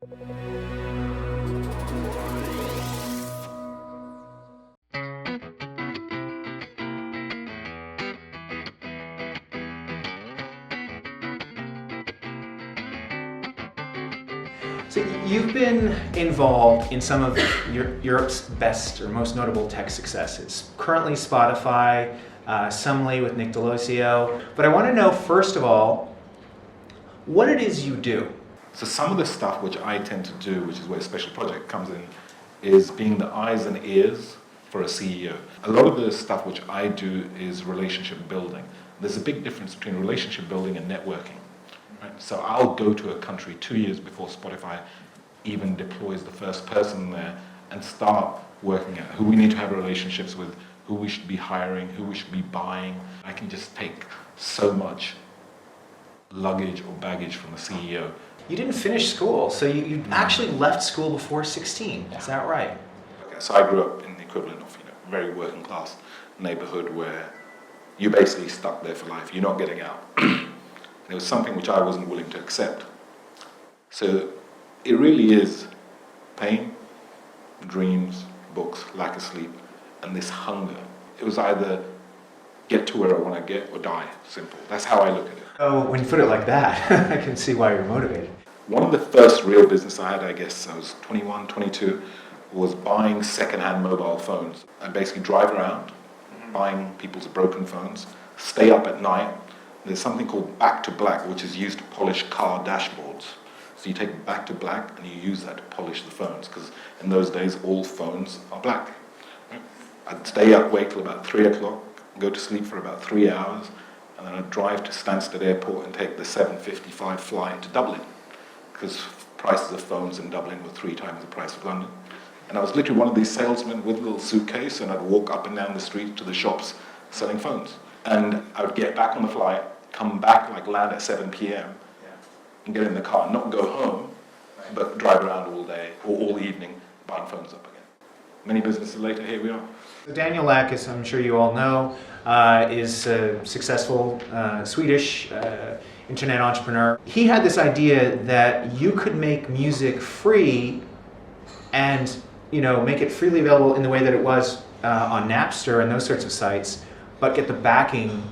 So you've been involved in some of Europe's best or most notable tech successes. Currently Spotify, Sumly with Nick Delosio. But I want to know, first of all, what it is you do. So some of the stuff which I tend to do, which is where Special Project comes in, is being the eyes and ears for a CEO. A lot of the stuff which I do is relationship building. There's a big difference between relationship building and networking. Right? So I'll go to a country 2 years before Spotify even deploys the first person there and start working out who we need to have relationships with, who we should be hiring, who we should be buying. I can just take so much luggage or baggage from a CEO. You didn't finish school, so you actually left school before 16. Is that right? Okay, so I grew up in the equivalent of very working class neighborhood where you're basically stuck there for life. You're not getting out. It was something which I wasn't willing to accept. So it really is pain, dreams, books, lack of sleep, and this hunger. It was either get to where I want to get or die. Simple. That's how I look at it. Oh, when you put it like that, I can see why you're motivated. One of the first real business I had, I guess I was 21, 22, was buying second-hand mobile phones. I basically drive around, buying people's broken phones, stay up at night. There's something called back to black, which is used to polish car dashboards. So you take back to black and you use that to polish the phones, because in those days all phones are black. I'd stay up, wait till about 3 o'clock, go to sleep for about 3 hours, and then I'd drive to Stansted Airport and take the 7:55 flight to Dublin, because prices of phones in Dublin were 3 times the price of London. And I was literally one of these salesmen with a little suitcase, and I'd walk up and down the street to the shops selling phones. And I would get back on the flight, come back, land at 7 p.m., and get in the car, not go home, but drive around all day or all evening buying phones up again. Many businesses later, here we are. Daniel Ek, as I'm sure you all know, is a successful Swedish internet entrepreneur. He had this idea that you could make music free and make it freely available in the way that it was on Napster and those sorts of sites, but get the backing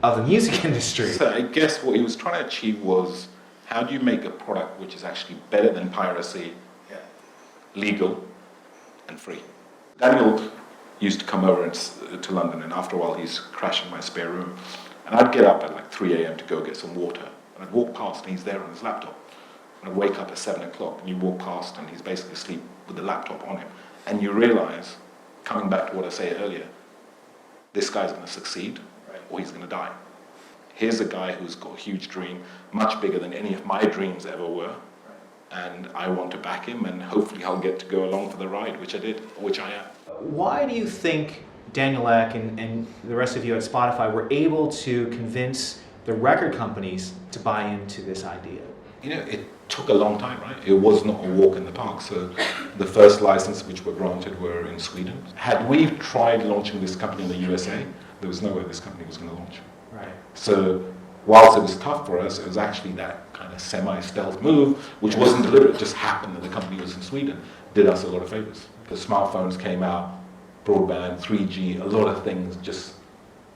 of the music industry. So I guess what he was trying to achieve was, how do you make a product which is actually better than piracy, legal, and free? Daniel used to come over to London, and after a while he's crashing my spare room. And I'd get up at 3 a.m. to go get some water. And I'd walk past and he's there on his laptop. And I'd wake up at 7 o'clock and you walk past and he's basically asleep with the laptop on him. And you realize, coming back to what I said earlier, this guy's going to succeed or he's going to die. Here's a guy who's got a huge dream, much bigger than any of my dreams ever were. And I want to back him, and hopefully I'll get to go along for the ride, which I did, which I am. Why do you think Daniel Ek and the rest of you at Spotify were able to convince the record companies to buy into this idea? It took a long time, right? It was not a walk in the park. So the first license which were granted were in Sweden. Had we tried launching this company in the USA, there was no way this company was going to launch. Right. So whilst it was tough for us, it was actually that kind of semi-stealth move, which wasn't deliberate, it just happened that the company was in Sweden, did us a lot of favors. The smartphones came out, broadband, 3G, a lot of things, just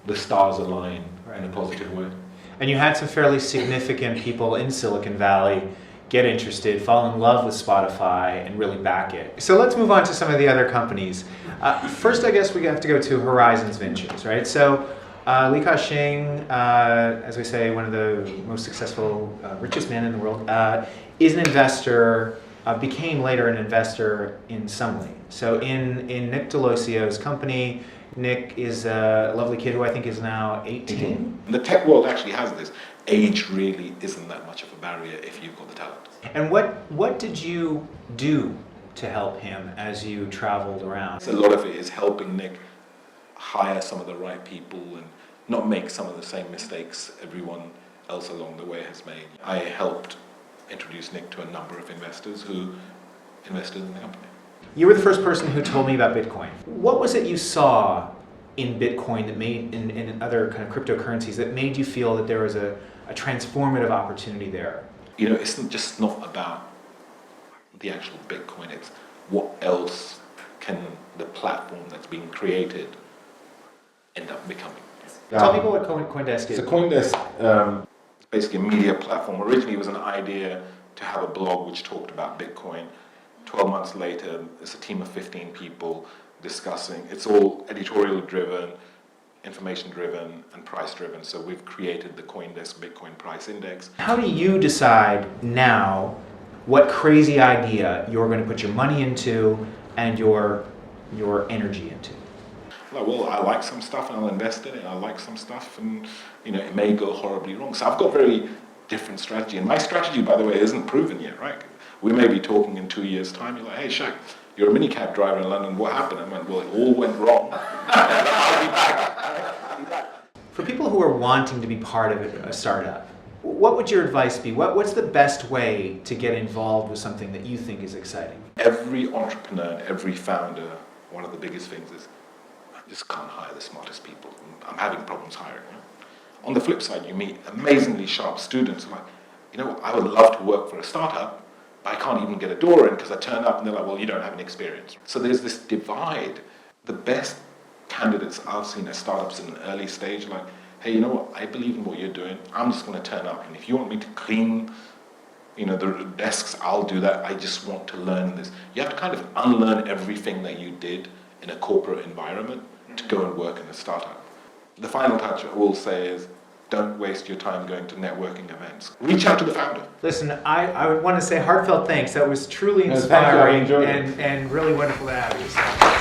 the stars aligned in a positive way. And you had some fairly significant people in Silicon Valley get interested, fall in love with Spotify, and really back it. So let's move on to some of the other companies. First, I guess we have to go to Horizons Ventures, right? So Li Ka-shing, as we say, one of the most successful, richest men in the world, is an investor, became later an investor in Sumly. So in Nick Delosio's company, Nick is a lovely kid who I think is now 18. The tech world actually has this. Age really isn't that much of a barrier if you've got the talent. And what did you do to help him as you traveled around? So a lot of it is helping Nick hire some of the right people and not make some of the same mistakes everyone else along the way has made. I helped introduce Nick to a number of investors who invested in the company. You were the first person who told me about Bitcoin. What was it you saw in Bitcoin that made, in other kind of cryptocurrencies, that made you feel that there was a transformative opportunity there? It's just not about the actual Bitcoin. It's what else can the platform that's being created end up becoming. Tell people what CoinDesk is. So CoinDesk is basically a media platform. Originally, it was an idea to have a blog which talked about Bitcoin. 12 months later, it's a team of 15 people discussing. It's all editorial driven, information driven, and price driven. So we've created the CoinDesk Bitcoin Price Index. How do you decide now what crazy idea you're going to put your money into and your energy into? Like, well, I like some stuff and I'll invest in it. I like some stuff and, it may go horribly wrong. So I've got very different strategy. And my strategy, by the way, isn't proven yet, right? We may be talking in 2 years' time. You're like, hey, Shaq, you're a minicab driver in London. What happened? I went, well, it all went wrong. I'll be back. For people who are wanting to be part of a startup, what would your advice be? What's the best way to get involved with something that you think is exciting? Every entrepreneur, every founder, one of the biggest things is, I just can't hire the smartest people. I'm having problems hiring. On the flip side, you meet amazingly sharp students who are like, I would love to work for a startup, but I can't even get a door in because I turn up and they're like, well, you don't have any experience. So there's this divide. The best candidates I've seen at startups in an early stage, like, hey, you know what, I believe in what you're doing. I'm just going to turn up. And if you want me to clean, the desks, I'll do that. I just want to learn this. You have to kind of unlearn everything that you did in a corporate environment to go and work in a startup. The final touch I will say is, don't waste your time going to networking events. Reach out to the founder. Listen, I would want to say heartfelt thanks. That was truly Thank you. I inspiring enjoyed it. and really wonderful to have you. So.